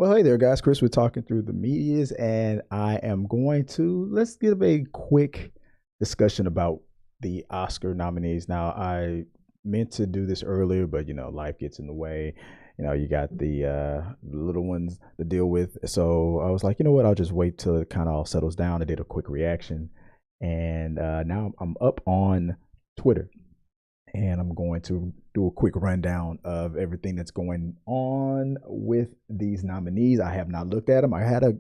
Well, hey there, guys. Chris, we're talking through the medias, and I am going to let's give a quick discussion about the Oscar nominees. Now, I meant to do this earlier, but life gets in the way. You got the little ones to deal with, so I was like, you know what? I'll just wait till it kind of all settles down. I did a quick reaction, and now I'm up on Twitter and I'm going to do a quick rundown of everything that's going on with these nominees. I have not looked at them. I had a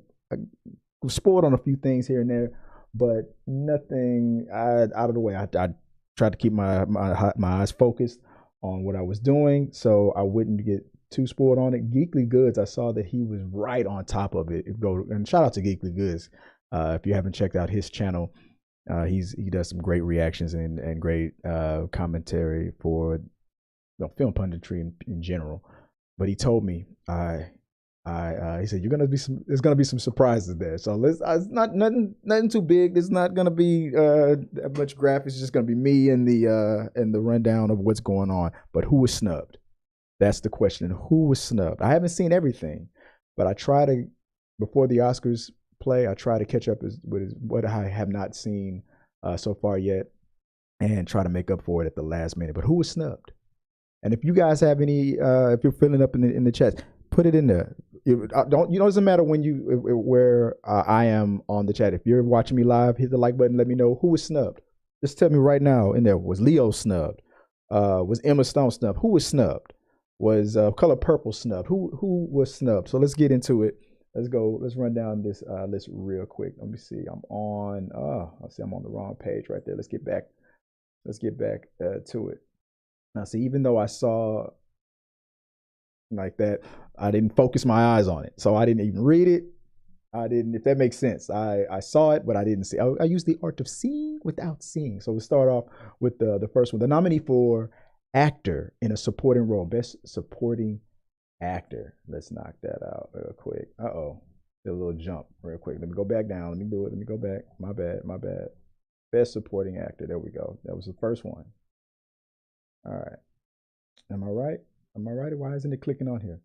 spoiled on a few things here and there, but nothing out of the way. I tried to keep my eyes focused on what I was doing, so I wouldn't get too spoiled on it. Geekly Goods, I saw that he was right on top of it. And shout out to Geekly Goods. If you haven't checked out his channel, he does some great reactions and great commentary for film punditry in general. But he told me he said there's gonna be some surprises there. So it's not nothing too big. There's not gonna be that much graphics. It's just gonna be me and the rundown of what's going on. But who was snubbed? That's the question. Who was snubbed? I haven't seen everything, but I try to before the Oscars play. I try to catch up with what I have not seen so far yet, and try to make up for it at the last minute. But who was snubbed? And if you guys have any, if you're filling up in the chat, put it in there. It doesn't matter where I am on the chat. If you're watching me live, hit the like button. Let me know who was snubbed. Just tell me right now in there. Was Leo snubbed? Was Emma Stone snubbed? Who was snubbed? Was Color Purple snubbed? Who was snubbed? So let's get into it. Let's go. Let's run down this list real quick. Let me see. I'm on. I see I'm on the wrong page right there. Let's get back. Let's get back to it. Now, see, even though I saw like that, I didn't focus my eyes on it, so I didn't even read it. I didn't, if that makes sense. I saw it, but I didn't see. I use the art of seeing without seeing. So we'll start off with the first one. The nominee for actor in a supporting role, best supporting actor. Let's knock that out real quick. Did a little jump real quick. Let me go back down. Let me do it. Let me go back. My bad. Best supporting actor. There we go. That was the first one. All right. Am I right? Why isn't it clicking on here?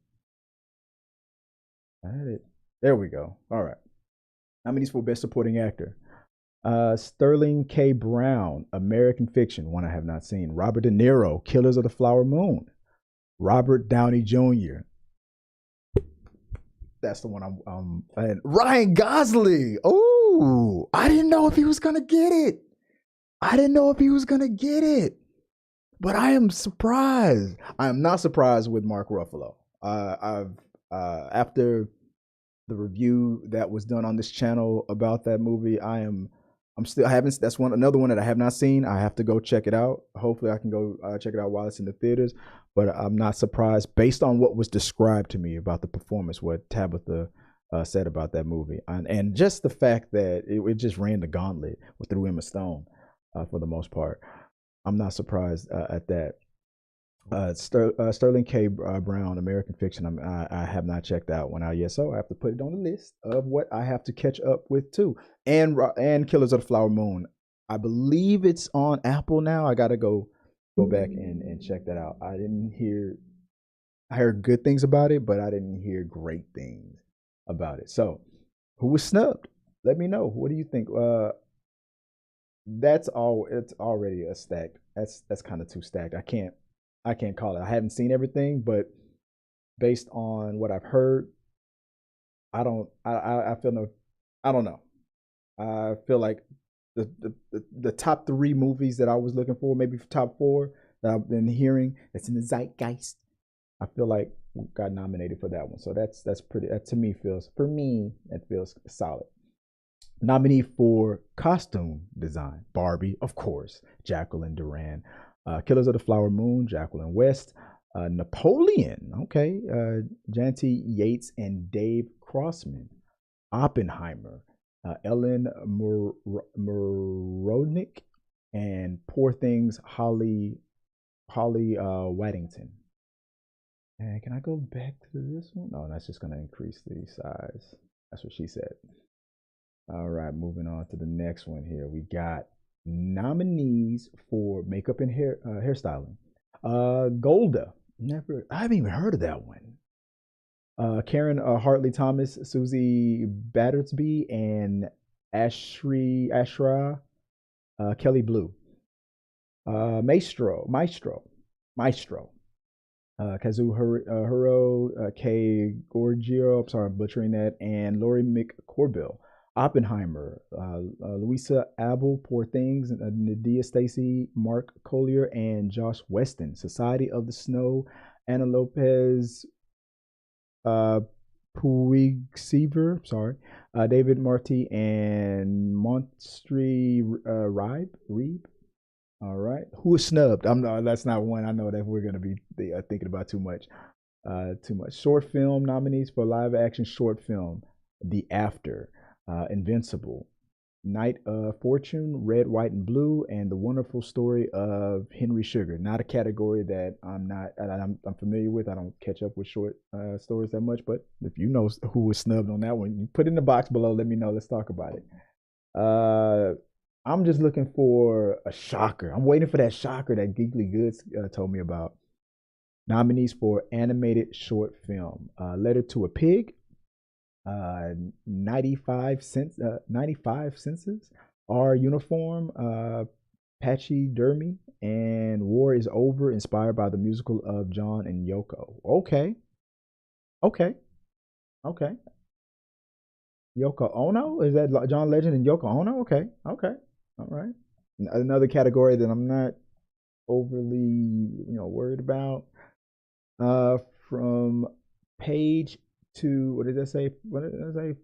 I had it. There we go. All right. Nominees for best supporting actor. Sterling K. Brown, American Fiction, one I have not seen. Robert De Niro, Killers of the Flower Moon. Robert Downey Jr. That's the one and Ryan Gosling. Oh, I didn't know if he was gonna get it. But I am surprised. I am not surprised with Mark Ruffalo. After the review that was done on this channel about that movie, I haven't. That's another one that I have not seen. I have to go check it out. Hopefully, I can go check it out while it's in the theaters. But I'm not surprised based on what was described to me about the performance, what Tabitha said about that movie, and just the fact that it just ran the gauntlet through Emma Stone for the most part. I'm not surprised at that. Sterling K. Brown, American Fiction. I have not checked that one out yet, so I have to put it on the list of what I have to catch up with too. And Killers of the Flower Moon. I believe it's on Apple now. I gotta go back and check that out. I heard good things about it, but I didn't hear great things about it. So, who was snubbed? Let me know. What do you think? That's all. It's already a stacked. That's kind of too stacked. I can't call it. I haven't seen everything, but based on what I've heard, I don't know. I feel like the top 3 movies that I was looking for, maybe top 4 that I've been hearing that's in the zeitgeist, I feel like got nominated for that one. So that's pretty. That to me feels solid. Nominee for costume design, Barbie, of course, Jacqueline Duran. Killers of the Flower Moon, Jacqueline West. Napoleon, okay, Janty Yates and Dave Crossman. Oppenheimer, Ellen Morodnik, and Poor Things, Holly Waddington. And can I go back to this one? No, that's just going to increase the size. That's what she said. All right, moving on to the next one here. We got nominees for makeup and hairstyling. Golda. I haven't even heard of that one. Karen Hartley Thomas, Susie Battersby, and Ashra Kelly Blue. Maestro. Kazuhiro K. Gorgio, I'm sorry, I'm butchering that, and Laurie McCorbill. Oppenheimer, Louisa Abel, Poor Things, Nadia Stacy, Mark Collier, and Josh Weston. Society of the Snow, Anna Lopez, Puig sorry, David Marty, and Monstri Reeb. All right, who is snubbed? I'm not. That's not one I know that we're gonna be thinking about too much. Too much. Short film nominees for live action short film: The After, Invincible, Night of Fortune, Red, White, and Blue, and The Wonderful Story of Henry Sugar. Not a category that I'm familiar with. I don't catch up with short stories that much, but if you know who was snubbed on that one, put it in the box below. Let me know. Let's talk about it. I'm just looking for a shocker. I'm waiting for that shocker that Geekly Goods told me about. Nominees for animated short film: Letter to a Pig, 95 cents, 95 senses, Our Uniform, Pachydermy, and War is Over, inspired by the musical of John and Yoko. Okay, okay, okay. Yoko Ono? Is that John Legend and Yoko Ono? Okay, okay, all right. Another category that I'm not overly, worried about. From page to what did I say? What did I say?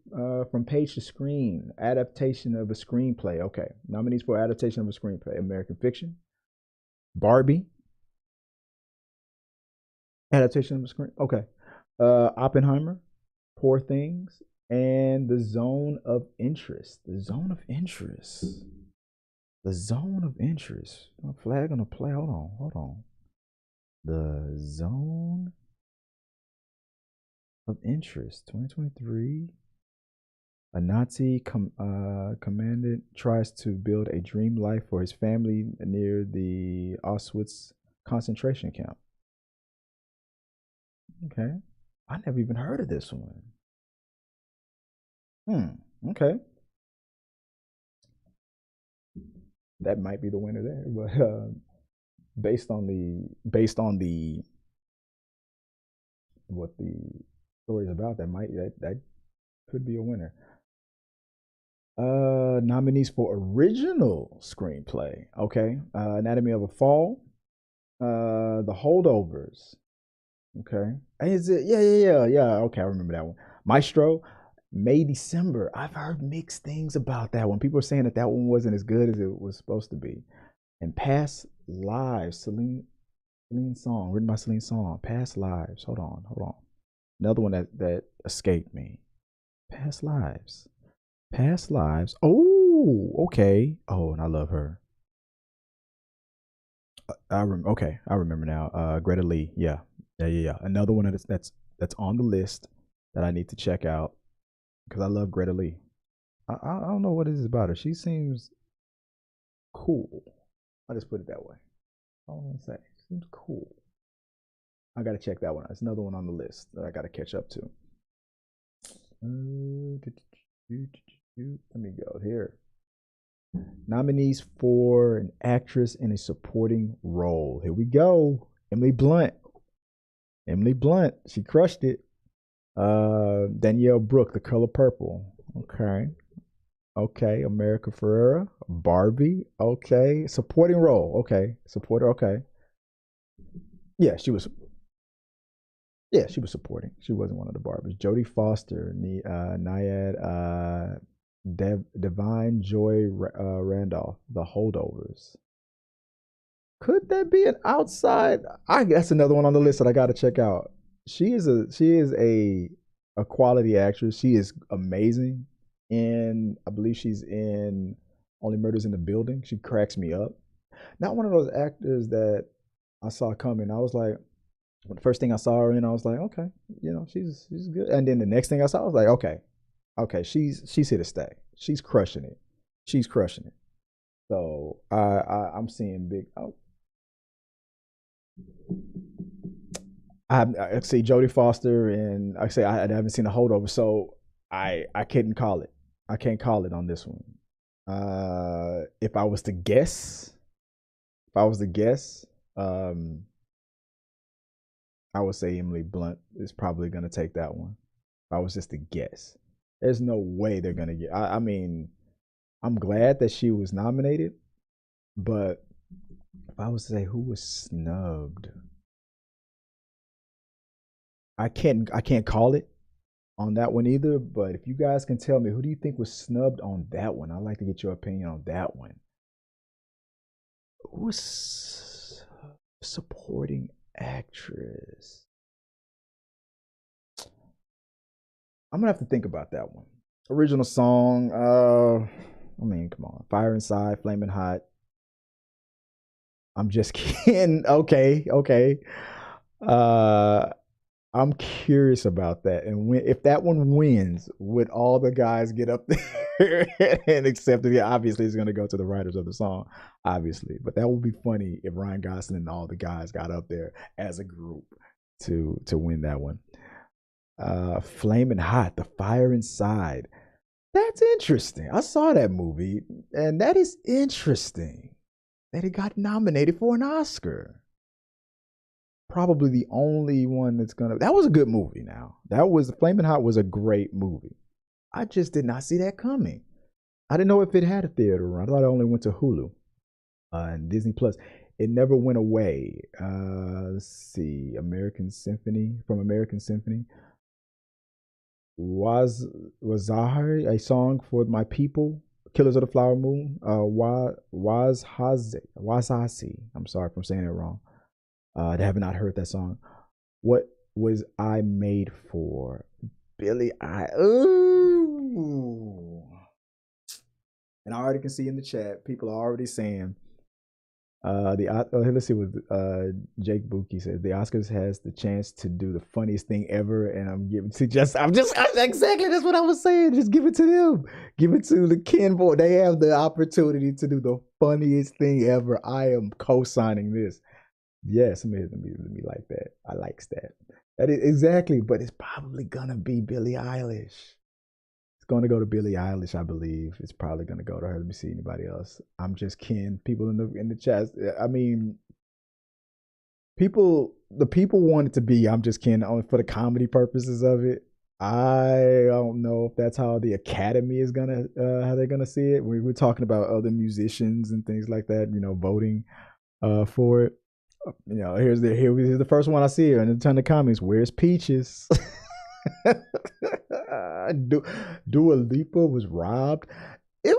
From page to screen, adaptation of a screenplay. Okay, nominees for adaptation of a screenplay: American Fiction, Barbie, adaptation of a screen. Okay, Oppenheimer, Poor Things, and The Zone of Interest. The Zone of Interest. The Zone of Interest. Flag on the play. Hold on. The Zone of Interest, 2023. A Nazi commandant tries to build a dream life for his family near the Auschwitz concentration camp. Okay. I never even heard of this one. Okay. That might be the winner there, but based on what the story is about, that could be a winner. Nominees for original screenplay. Okay. Anatomy of a Fall, The Holdovers. Okay. Is it? Yeah. Okay, I remember that one. Maestro, May December. I've heard mixed things about that one. People are saying that one wasn't as good as it was supposed to be. And Past Lives, Celine Song, written by Celine Song. Past Lives. Hold on. Another one that escaped me. Past Lives. Oh, okay. Oh, and I love her. Okay, I remember now. Greta Lee. Yeah. Another one that's on the list that I need to check out because I love Greta Lee. I don't know what it is about her. She seems cool. I'll just put it that way. I don't want to say. She seems cool. I got to check that one out. It's another one on the list that I got to catch up to. Let me go here. Nominees for an actress in a supporting role. Here we go. Emily Blunt. She crushed it. Danielle Brooke, The Color Purple. Okay. America Ferrera, Barbie. Okay. Supporting role. Okay. Supporter. Okay. Yeah, she was. Yeah, she was supporting. She wasn't one of the Barbies. Jodie Foster, Nyad, Divine Joy Randolph, The Holdovers. Could that be an outside? That's another one on the list that I got to check out. She is a quality actress. She is amazing, and I believe she's in Only Murders in the Building. She cracks me up. Not one of those actors that I saw coming. I was like, the first thing I saw her in, I was like, okay, she's good. And then the next thing I saw, I was like, okay, she's here to stay. She's crushing it. So I'm seeing big. Oh, I see Jodie Foster, and I say I haven't seen the holdover, so I couldn't call it. I can't call it on this one. If I was to guess, if I was to guess, um, I would say Emily Blunt is probably gonna take that one. If I was just to guess, there's no way they're gonna get. I mean, I'm glad that she was nominated, but if I was to say who was snubbed, I can't call it on that one either. But if you guys can tell me who do you think was snubbed on that one, I'd like to get your opinion on that one. Who was supporting actress? I'm gonna have to think about that one. Original song. I mean, come on, Fire Inside, Flaming Hot. I'm just kidding. Okay, okay. Uh, I'm curious about that, and if that one wins, would all the guys get up there and accept it? Yeah, obviously, it's going to go to the writers of the song, obviously. But that would be funny if Ryan Gosling and all the guys got up there as a group to win that one. Flaming Hot, The Fire Inside. That's interesting. I saw that movie, and that is interesting that it got nominated for an Oscar. Probably the only one that's gonna. That was a good movie. Now that was Flaming Hot was a great movie. I just did not see that coming. I didn't know if it had a theater run. I thought it only went to Hulu and Disney Plus. It never went away. Let's see, American Symphony from American Symphony. Was Zahari a song for my people? Killers of the Flower Moon. Wazasi. I'm sorry if I'm saying it wrong. They have not heard that song. What was I made for? Billy I. Ooh. And I already can see in the chat, people are already saying, let's see what Jake Buki says. The Oscars has the chance to do the funniest thing ever, and exactly that's what I was saying. Just give it to them. Give it to the Ken boy. They have the opportunity to do the funniest thing ever. I am co-signing this. Yes, let me like that. I likes that. That is exactly, but it's probably gonna be Billie Eilish. It's gonna go to Billie Eilish, I believe. It's probably gonna go to her. Let me see anybody else. I'm just kidding. People in the chat. I mean, the people want it to be. I'm just kidding. Only for the comedy purposes of it. I don't know if that's how the Academy is gonna how they're gonna see it. We're talking about other musicians and things like that. Voting for it. Here's the first one I see here in a ton of comments. Where's Peaches? Dua Lipa was robbed. It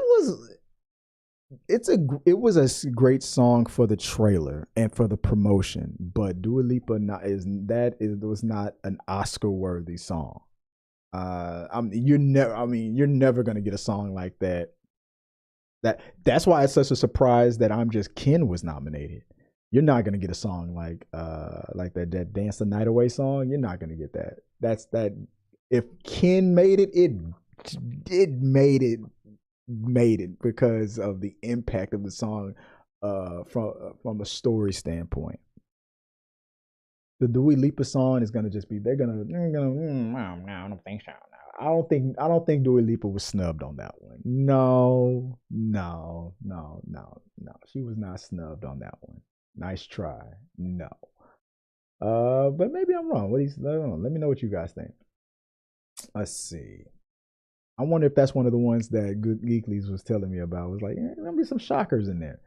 was a great song for the trailer and for the promotion, but Dua Lipa was not an Oscar worthy song. You're never gonna get a song like that. That's why it's such a surprise that I'm Just Ken was nominated. You're not gonna get a song like that Dance the Night Away song. You're not gonna get that. That's that. If Ken made it, it made it because of the impact of the song from a story standpoint. The Dua Lipa song is gonna just be I don't think so. I don't think Dua Lipa was snubbed on that one. No. She was not snubbed on that one. Nice try. No. But maybe I'm wrong. Let me know what you guys think. Let's see. I wonder if that's one of the ones that Good Geeklies was telling me about. It was like, there'll be some shockers in there.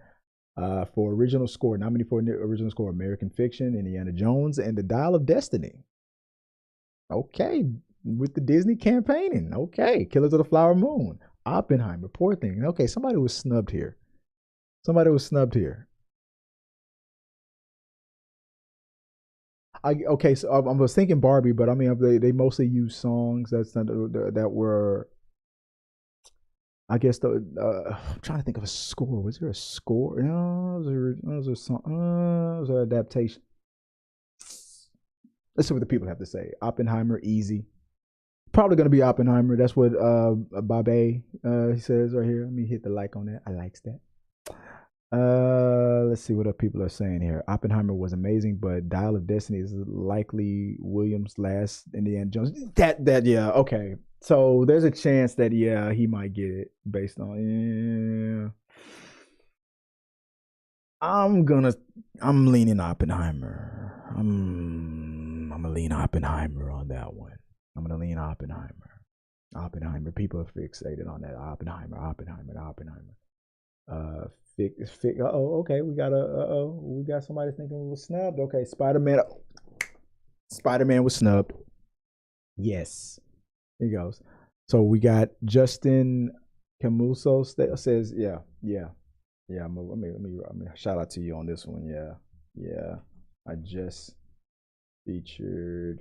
For original score, nominated for original score, American Fiction, Indiana Jones, and The Dial of Destiny. Okay, with the Disney campaigning. Okay, Killers of the Flower Moon, Oppenheimer, Poor Thing. Okay, somebody was snubbed here. So I was thinking Barbie, but I mean they mostly use songs that were. I guess I'm trying to think of a score. Was there a score? No, it was a song. It was an adaptation. Let's see what the people have to say. Oppenheimer, easy. Probably gonna be Oppenheimer. That's what Babe he says right here. Let me hit the like on that. I likes that. Let's see what other people are saying here. Oppenheimer was amazing, but Dial of Destiny is likely Williams' last Indiana Jones. Yeah, okay. So there's a chance that he might get it based on I'm leaning Oppenheimer. I'm gonna lean Oppenheimer on that one. I'm gonna lean Oppenheimer. Oppenheimer. People are fixated on that. Oppenheimer. Okay. We got somebody thinking it was snubbed. Okay, Spider-Man was snubbed. Yes. Here goes. So we got Justin Camuso says, yeah. Let me shout out to you on this one. Yeah. I just featured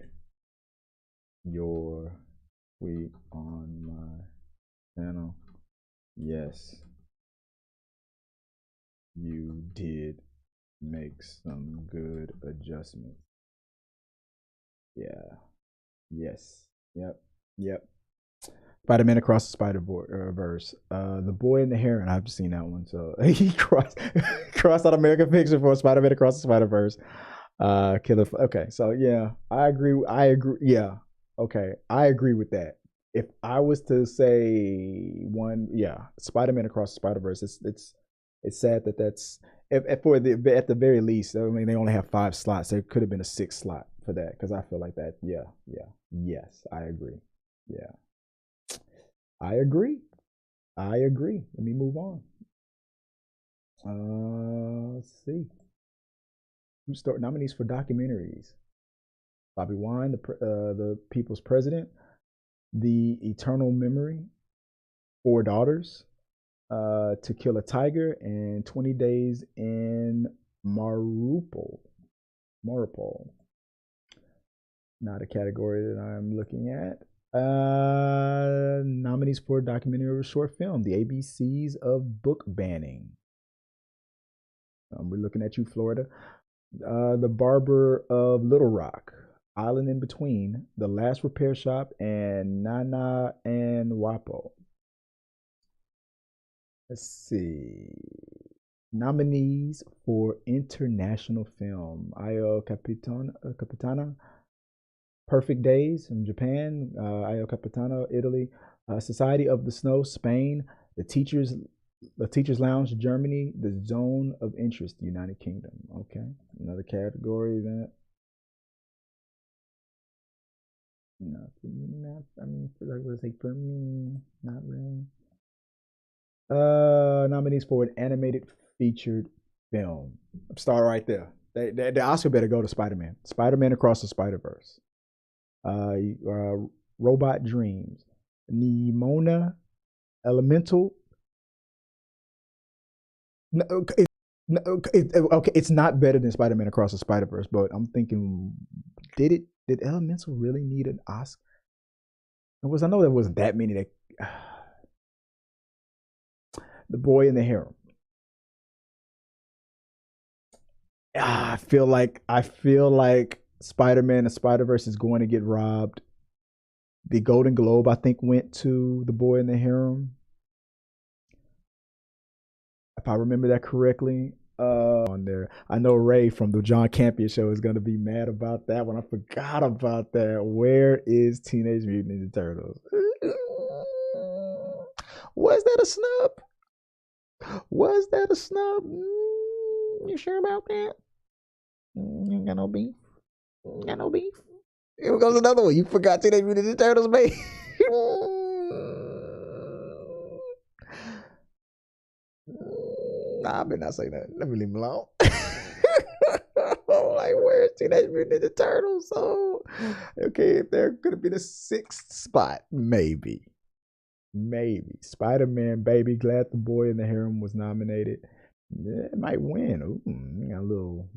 your tweet on my channel. Yes. You did make some good adjustments. Yeah. Yes. Yep. Spider-Man Across the Spider-Verse. The Boy and the Heron. I've seen that one. So he crossed out American Fiction for Spider-Man Across the Spider-Verse. Killer. Okay. So yeah, I agree. Yeah. Okay. I agree with that. If I was to say one, yeah, Spider-Man Across the Spider-Verse. It's sad that that's at the very least. I mean, they only have 5 slots. There could have been a 6th slot for that because I feel like that. Yeah. Yes, I agree. Yeah, I agree. Let me move on. Let's see. Who start nominees for documentaries? Bobby Wine, the People's President, The Eternal Memory, 4 Daughters, To Kill a Tiger, and 20 Days in Mariupol. Not a category that I'm looking at. Nominees for documentary or short film: The ABCs of Book Banning. We're looking at you, Florida. The Barber of Little Rock, Island in Between, The Last Repair Shop, and Nana and Wapo. Let's see. Nominees for international film: Ayo Capitana, Perfect Days from Japan, Ayo Capitano, Italy, Society of the Snow, Spain, The Teachers Lounge, Germany, The Zone of Interest, United Kingdom. Okay, another category that. I mean, for me, not really. Nominees for an animated featured film. Start right there. The Oscar better go to Spider-Man. Spider-Man Across the Spider-Verse. Robot Dreams, Nimona, Elemental. No, okay, it's not better than Spider-Man Across the Spider-Verse, but I'm thinking, did Elemental really need an Oscar? I know there wasn't that many that. The Boy and the Harem. I feel like Spider-Man and Spider-Verse is going to get robbed. The Golden Globe, I think, went to The Boy and the Harem, if I remember that correctly. On there, I know Ray from the John Campion show is going to be mad about that one. I forgot about that. Where is Teenage Mutant Ninja Turtles? Was that a snub? You sure about that? You got no beef? Here goes another one. You forgot Teenage Mutant Ninja Turtles, man. Nah, I better not say that. Let me leave him alone. Like, where's Teenage Mutant Ninja Turtles? So, okay, if there could have been a 6th spot, maybe. Spider-Man, baby. Glad the Boy and the Harem was nominated. It might win. Ooh, got a little.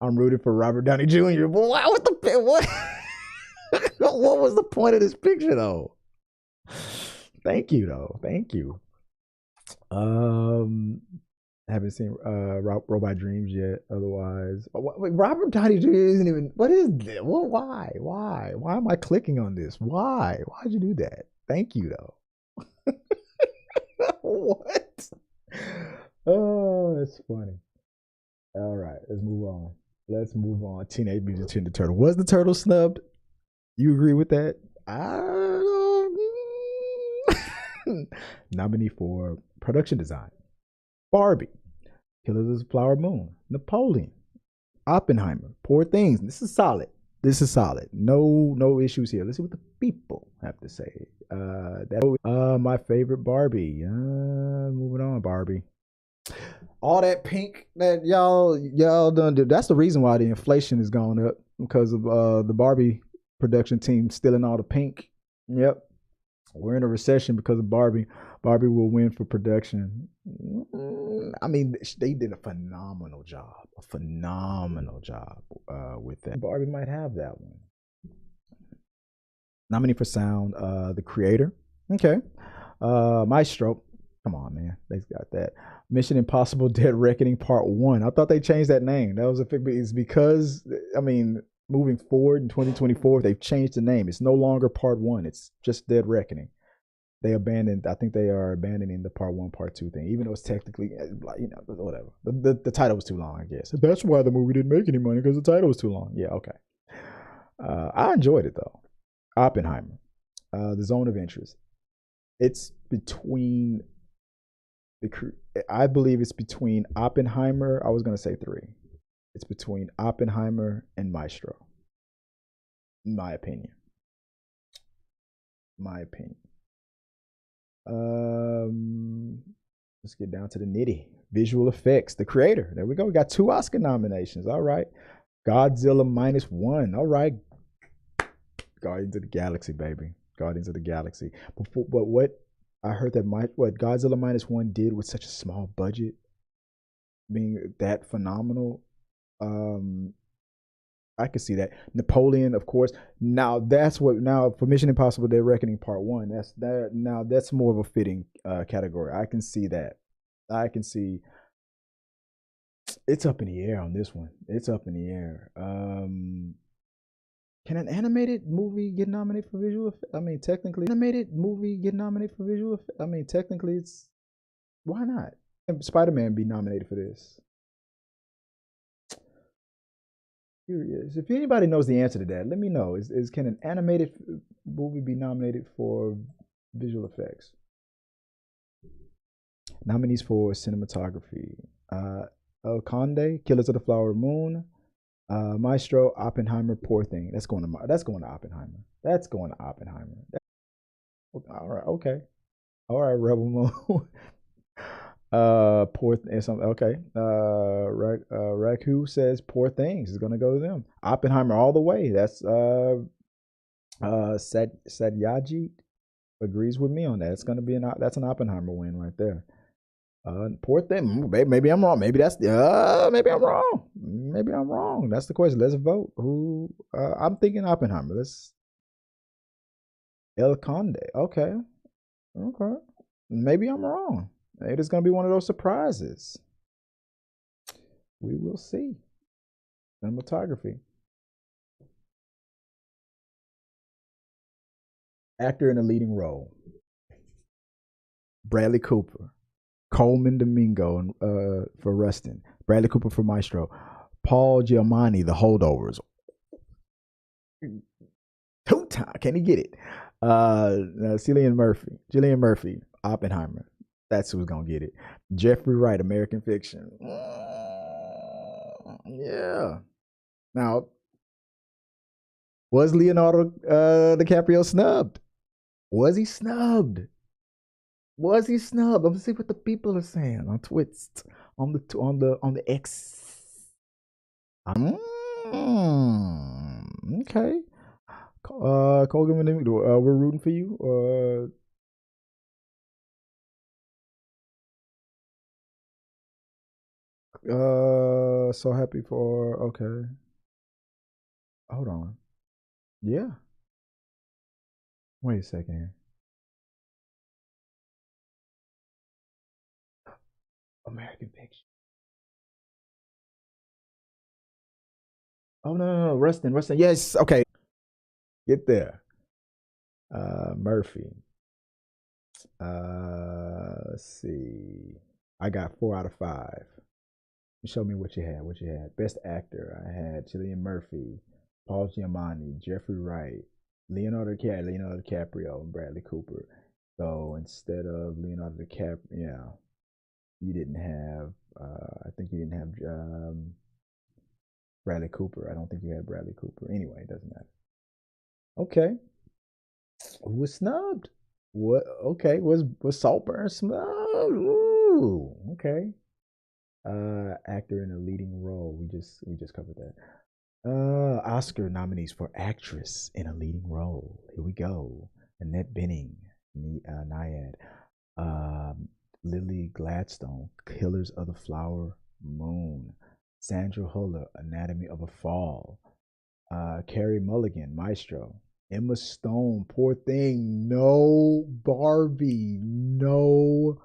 I'm rooting for Robert Downey Jr. Boy, what? What was the point of this picture, though? Thank you, though. Thank you. Haven't seen Robot Dreams yet. Otherwise, wait, Robert Downey Jr. isn't even. What is this? Well, why? Why am I clicking on this? Why'd you do that? Thank you, though. What? Oh, that's funny. All right, let's move on. Let's move on. Teenage Mutant Ninja Turtle. Was the turtle snubbed? You agree with that? I don't. Nominee for production design: Barbie, Killers of the Flower Moon, Napoleon, Oppenheimer, Poor Things. This is solid. This is solid. No issues here. Let's see what the people have to say. My favorite Barbie. Moving on, Barbie. All that pink that y'all done do. That's the reason why the inflation is going up, because of the Barbie production team stealing all the pink. Yep. We're in a recession because of Barbie. Barbie will win for production. I mean, they did a phenomenal job. A phenomenal job with that. Barbie might have that one. Nominee for sound, the creator. Okay. Maestro. Come on, man. They got that. Mission Impossible Dead Reckoning Part 1. I thought they changed that name. That was it's because, I mean, moving forward in 2024, they've changed the name. It's no longer Part 1. It's just Dead Reckoning. I think they are abandoning the Part 1, Part 2 thing, even though it's technically, whatever. The title was too long, I guess. That's why the movie didn't make any money, because the title was too long. Yeah, okay. I enjoyed it, though. Oppenheimer, The Zone of Interest. It's between I believe it's between Oppenheimer. I was going to say 3. It's between Oppenheimer and Maestro. In my opinion. Let's get down to the nitty. Visual effects. The creator. There we go. We got 2 Oscar nominations. All right. Godzilla -1. All right. Guardians of the Galaxy, baby. Guardians of the Galaxy. But what I heard that what Godzilla -1 did with such a small budget, being that phenomenal, I could see that. Napoleon, of course. Now for Mission Impossible Dead Reckoning Part 1, that's more of a fitting category. I can see that. I can see it's up in the air on this one. It's up in the air. Can an animated movie get nominated for visual effects? I mean, technically, it's why not? Can Spider-Man be nominated for this? Curious. If anybody knows the answer to that, let me know. Can an animated movie be nominated for visual effects? Nominees for cinematography: El Conde, Killers of the Flower Moon, Maestro, Oppenheimer, Poor Thing. That's going to Oppenheimer. That's going to Oppenheimer. All right, okay. All right, Rebel Moon. Poor something. Okay. Raku says Poor Things is gonna go to them. Oppenheimer all the way. That's Satyajit agrees with me on that. It's gonna be that's an Oppenheimer win right there. Poor Thing. Maybe I'm wrong. Maybe maybe I'm wrong. Maybe I'm wrong. That's the question. Let's vote. Who? I'm thinking Oppenheimer. Let's. El Conde. Okay. Okay. Maybe I'm wrong. Maybe it's gonna be one of those surprises. We will see. Cinematography. Actor in a leading role: Bradley Cooper, Coleman Domingo for Rustin, Bradley Cooper for Maestro, Paul Giamatti, The Holdovers. 2 times. Can he get it? Cillian Murphy, Oppenheimer. That's who's gonna get it. Jeffrey Wright, American Fiction. Yeah. Now, was Leonardo DiCaprio snubbed? Was he snubbed? Was he snubbed? Let's see what the people are saying on Twitch, on the X. Okay. Colgan, we're rooting for you. So happy for. Okay. Hold on. Yeah. Wait a second here. American Fiction. Oh no, Rustin. Yes. Okay. Get there. Murphy. Let's see. I got 4 out of 5. Show me what you had. What you had? Best actor. I had Cillian Murphy, Paul Giamatti, Jeffrey Wright, Leonardo DiCaprio, and Bradley Cooper. So instead of Leonardo DiCaprio, yeah, you didn't have. I think you didn't have Bradley Cooper. I don't think you had Bradley Cooper. Anyway, it doesn't matter. Okay, who was snubbed? What? Okay, was Saltburn snubbed? Ooh, okay. Actor in a leading role. We just covered that. Oscar nominees for actress in a leading role. Here we go. Annette Bening, Naiad. Lily Gladstone, Killers of the Flower Moon. Sandra Huller, Anatomy of a Fall. Carey Mulligan, Maestro. Emma Stone, Poor Thing. No Barbie. No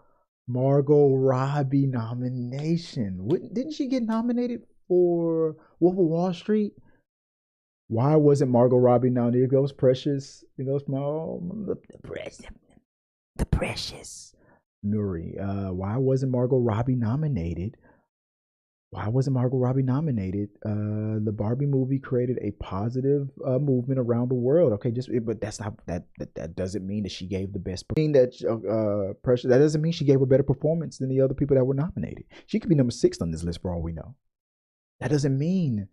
Margot Robbie nomination. Didn't she get nominated for Wolf of Wall Street? Why wasn't Margot Robbie nominated? There goes Precious. There goes the Precious Nuri. Why wasn't Margot Robbie nominated? Why wasn't Margot Robbie nominated? The Barbie movie created a positive movement around the world. Okay, but that's not that doesn't mean that she gave the best. Pressure. That doesn't mean she gave a better performance than the other people that were nominated. She could be number 6 on this list for all we know. That doesn't mean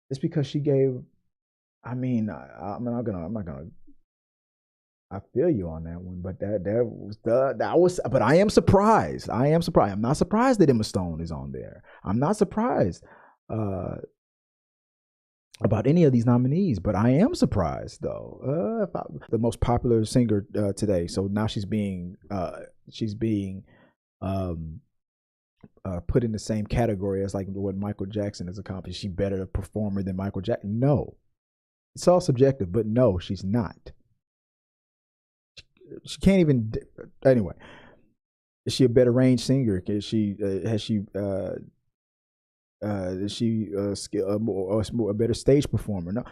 just because she gave. I'm not gonna. I feel you on that one, but but I am surprised. I'm not surprised that Emma Stone is on there. I'm not surprised about any of these nominees, but I am surprised though. The most popular singer today, so now she's being put in the same category as like what Michael Jackson has accomplished. She better performer than Michael Jackson? No, it's all subjective, but no, she's not. She can't even. Anyway, is she a better range singer? Is she has she is she a better stage performer? No.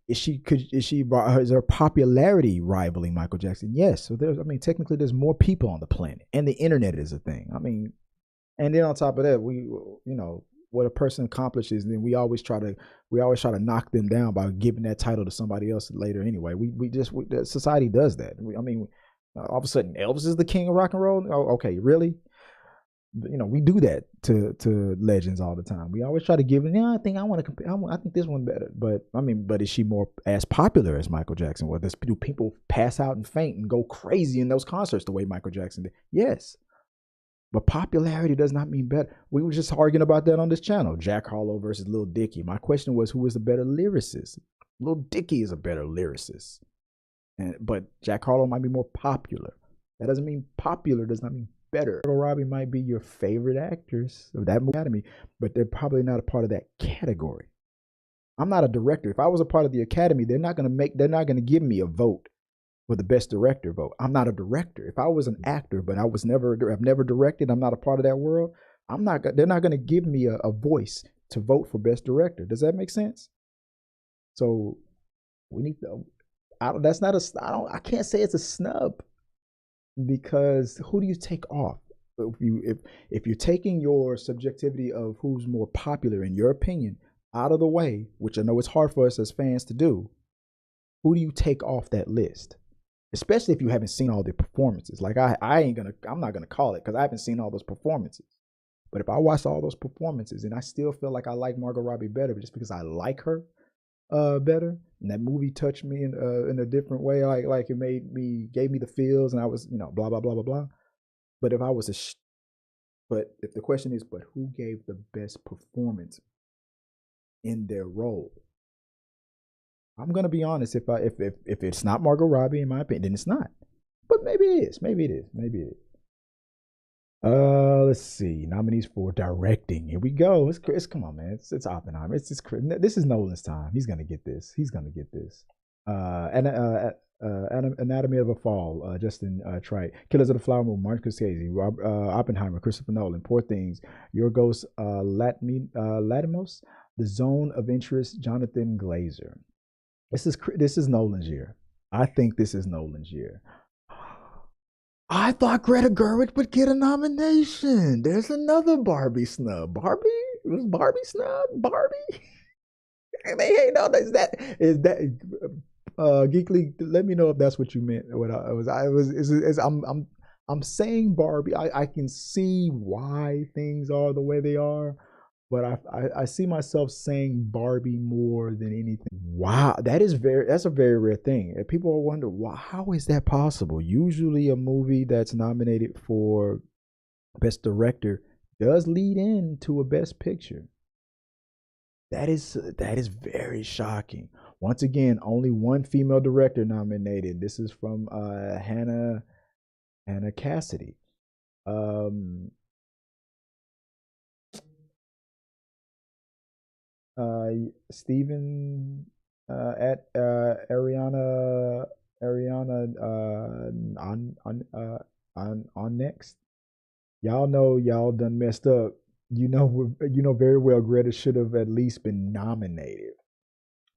Is her popularity rivaling Michael Jackson? Yes. So technically there's more people on the planet, and the internet is a thing. And then on top of that, what a person accomplishes, then we always try to knock them down by giving that title to somebody else later. Anyway, society does that. All of a sudden Elvis is the king of rock and roll. Oh, okay, really? We do that to legends all the time. We always try to give it. I think I think this one better. But is she more as popular as Michael Jackson? Do people pass out and faint and go crazy in those concerts the way Michael Jackson did? Yes. But popularity does not mean better. We were just arguing about that on this channel. Jack Harlow versus Lil Dicky. My question was, who is the better lyricist? Lil Dicky is a better lyricist. But Jack Harlow might be more popular. That doesn't mean popular does not mean better. Margot Robbie might be your favorite actress of that Academy, but they're probably not a part of that category. I'm not a director. If I was a part of the Academy, they're not gonna give me a vote for the best director vote. I'm not a director. If I was an actor, but I've never directed, I'm not a part of that world, they're not gonna give me a voice to vote for best director. Does that make sense? So we need to. I can't say it's a snub, because who do you take off? If you're taking your subjectivity of who's more popular in your opinion out of the way, which I know it's hard for us as fans to do, who do you take off that list? Especially if you haven't seen all the performances. Like I'm not gonna call it because I haven't seen all those performances. But if I watch all those performances and I still feel like I like Margot Robbie better just because I like her better, and that movie touched me in a different way, like it gave me the feels, and I was blah blah blah blah blah. But if the question is, but who gave the best performance in their role? I'm gonna be honest. If it's not Margot Robbie, in my opinion, then it's not. But maybe it is. Maybe it is. Let's see. Nominees for directing. Here we go. It's come on, man. It's Oppenheimer. This is Nolan's time. He's gonna get this. Anatomy of a Fall. Justin Trite. Killers of the Flower Moon. Martin Scorsese. Oppenheimer. Christopher Nolan. Poor Things. Yorgos Lanthimos. The Zone of Interest. Jonathan Glazer. This is Nolan's year. I think this is Nolan's year. I thought Greta Gerwig would get a nomination. There's another Barbie snub. Barbie? It was Barbie snub? Barbie? Hey, no, is that Geekly? Let me know if that's what you meant. What I was is I'm saying Barbie. I can see why things are the way they are, but I see myself saying Barbie more than anything. Wow, that's a very rare thing. And people wonder, wow, how is that possible? Usually, a movie that's nominated for Best Director does lead into a Best Picture. That is very shocking. Once again, only one female director nominated. This is from Hannah Cassidy. Um, uh, Stephen at Ariana on next. Y'all know y'all done messed up. You know very well Greta should have at least been nominated.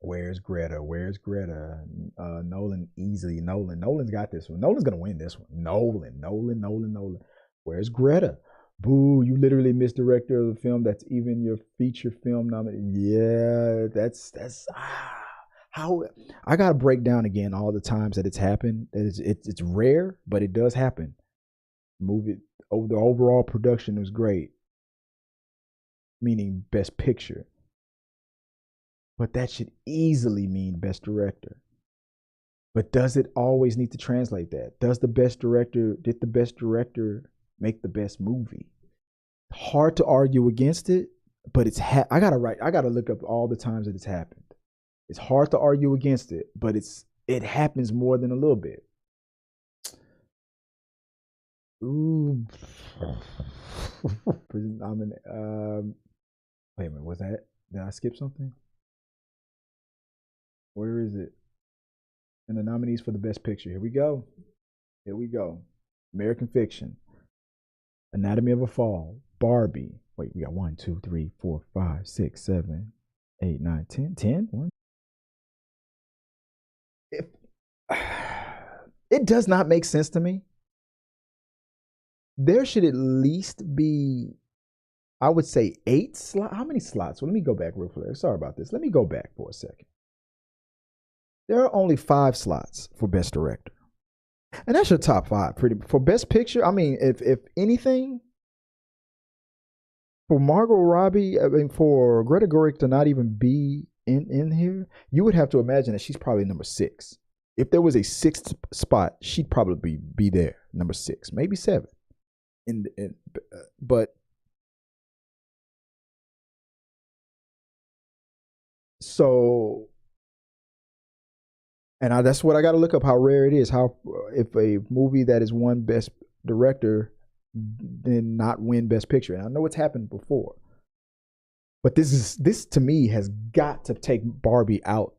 Where's Greta? Where's Greta? Nolan easily. Nolan's got this one. Nolan's gonna win this one. Nolan. Where's Greta? Boo! You literally missed director of the film. That's even your feature film nominated. Yeah, that's how I gotta break down again all the times that it's happened. It's rare, but it does happen. Movie over the overall production was great, meaning best picture. But that should easily mean best director. But does it always need to translate that? Did the best director make the best movie? Hard to argue against it, but I gotta look up all the times that it's happened. It's hard to argue against it, but it happens more than a little bit. Ooh. I'm in, wait a minute, was that? Did I skip something? Where is it? And the nominees for the best picture. Here we go. American Fiction, Anatomy of a Fall, Barbie. Wait, we got 1, 2, 3, 4, 5, 6, 7, 8, 9, 10. 10? One. If, it does not make sense to me. There should at least be, I would say, 8 slots. How many slots? Well, let me go back real quick. Sorry about this. Let me go back for a second. There are only 5 slots for Best Director. And that's your top 5. For Best Picture, I mean, if anything, for Margot Robbie, I mean, for Greta Gerwig to not even be in here, you would have to imagine that she's probably number 6. If there was a 6th spot, she'd probably be there, number 6, maybe 7. But so, and that's what I got to look up, how rare it is. How if a movie that is won Best Director then not win Best Picture. And I know it's happened before, but this to me has got to take Barbie out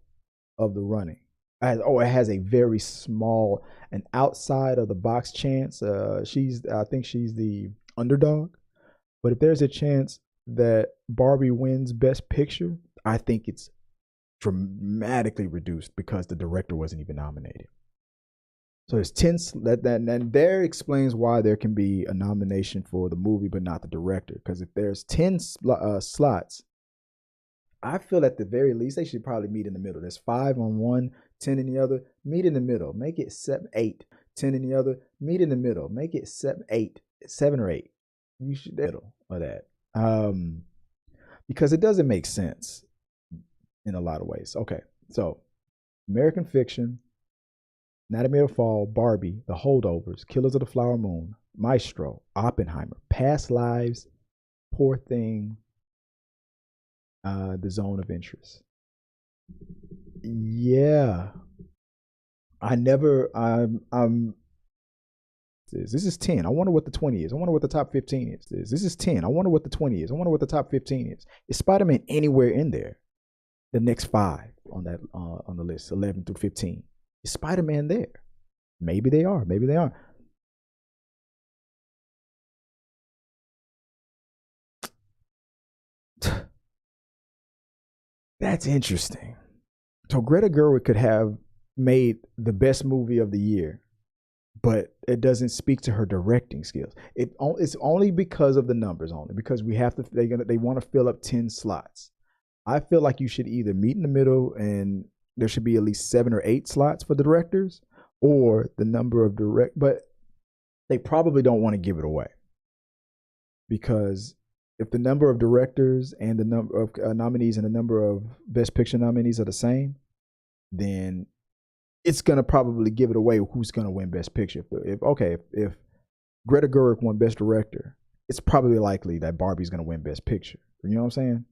of the running. It has a very small, an outside of the box chance. I think she's the underdog, but if there's a chance that Barbie wins Best Picture, I think it's dramatically reduced because the director wasn't even nominated. So there's 10 and there explains why there can be a nomination for the movie but not the director, because if there's 10 slots, I feel at the very least they should probably meet in the middle. There's 5 on one, 10 in the other. Meet in the middle. Make it 7, 8. 10 in the other. Meet in the middle. Make it 7, 8, 7 or 8. You should middle of that, because it doesn't make sense in a lot of ways. Okay, so American Fiction, Anatomy of a Fall, Barbie, The Holdovers, Killers of the Flower Moon, Maestro, Oppenheimer, Past Lives, Poor Thing, The Zone of Interest. Yeah, this is 10. I wonder what the 20 is. I wonder what the top 15 is. This is 10. I wonder what the 20 is. I wonder what the top 15 is. Is Spider-Man anywhere in there? The next 5 on that on the list, 11 through 15. Is Spider-Man there? Maybe they are. Maybe they aren't. That's interesting. So Greta Gerwig could have made the best movie of the year, but it doesn't speak to her directing skills. It's only because of the numbers, only because we have to. They want to fill up 10 slots. I feel like you should either meet in the middle, and there should be at least 7 or 8 slots for the directors, or the number of But they probably don't want to give it away, because if the number of directors and the number of nominees and the number of Best Picture nominees are the same, then it's gonna probably give it away who's gonna win Best Picture. If Greta Gerwig won Best Director, it's probably likely that Barbie's gonna win Best Picture. You know what I'm saying?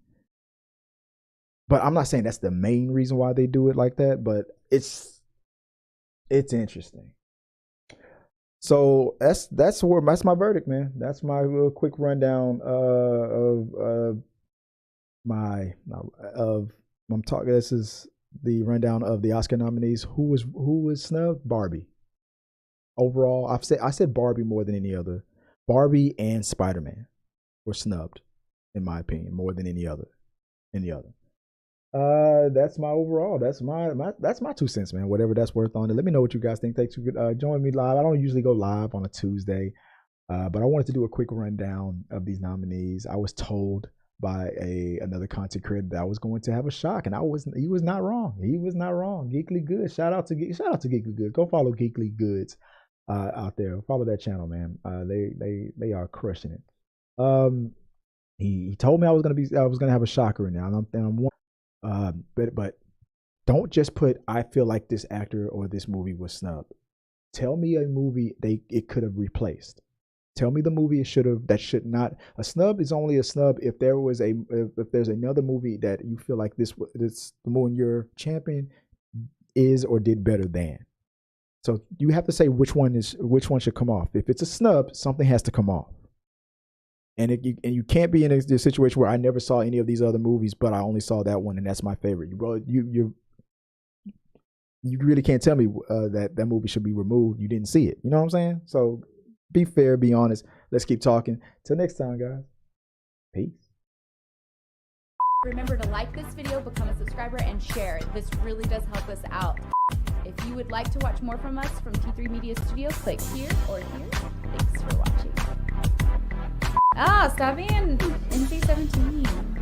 But I'm not saying that's the main reason why they do it like that. But it's interesting. So that's my verdict, man. That's my real quick rundown I'm talking. This is the rundown of the Oscar nominees. Who was snubbed? Barbie. Overall, I said Barbie more than any other. Barbie and Spider-Man were snubbed, in my opinion, more than any other. That's my overall. That's my 2 cents, man. Whatever that's worth on it. Let me know what you guys think. Thanks for joining me live. I don't usually go live on a Tuesday, but I wanted to do a quick rundown of these nominees. I was told by another content creator that I was going to have a shock, and he was not wrong. He was not wrong. Geekly Goods. Shout out to Geekly Goods. Go follow Geekly Goods out there. Follow that channel, man. They are crushing it. He told me I was gonna have a shocker in there, and I'm but don't just put I feel like this actor or this movie was snubbed. Tell me a movie it could have replaced. Tell me the movie that should not. A snub is only a snub if there's another movie that you feel like this the one your champion is or did better than. So you have to say which one should come off. If it's a snub, something has to come off. And you can't be in a situation where I never saw any of these other movies, but I only saw that one, and that's my favorite. You really can't tell me that movie should be removed. You didn't see it. You know what I'm saying? So be fair, be honest. Let's keep talking. Till next time, guys. Peace. Remember to like this video, become a subscriber, and share. This really does help us out. If you would like to watch more from us from T3 Media Studio, click here or here. Thanks for watching. Stop being NC-17.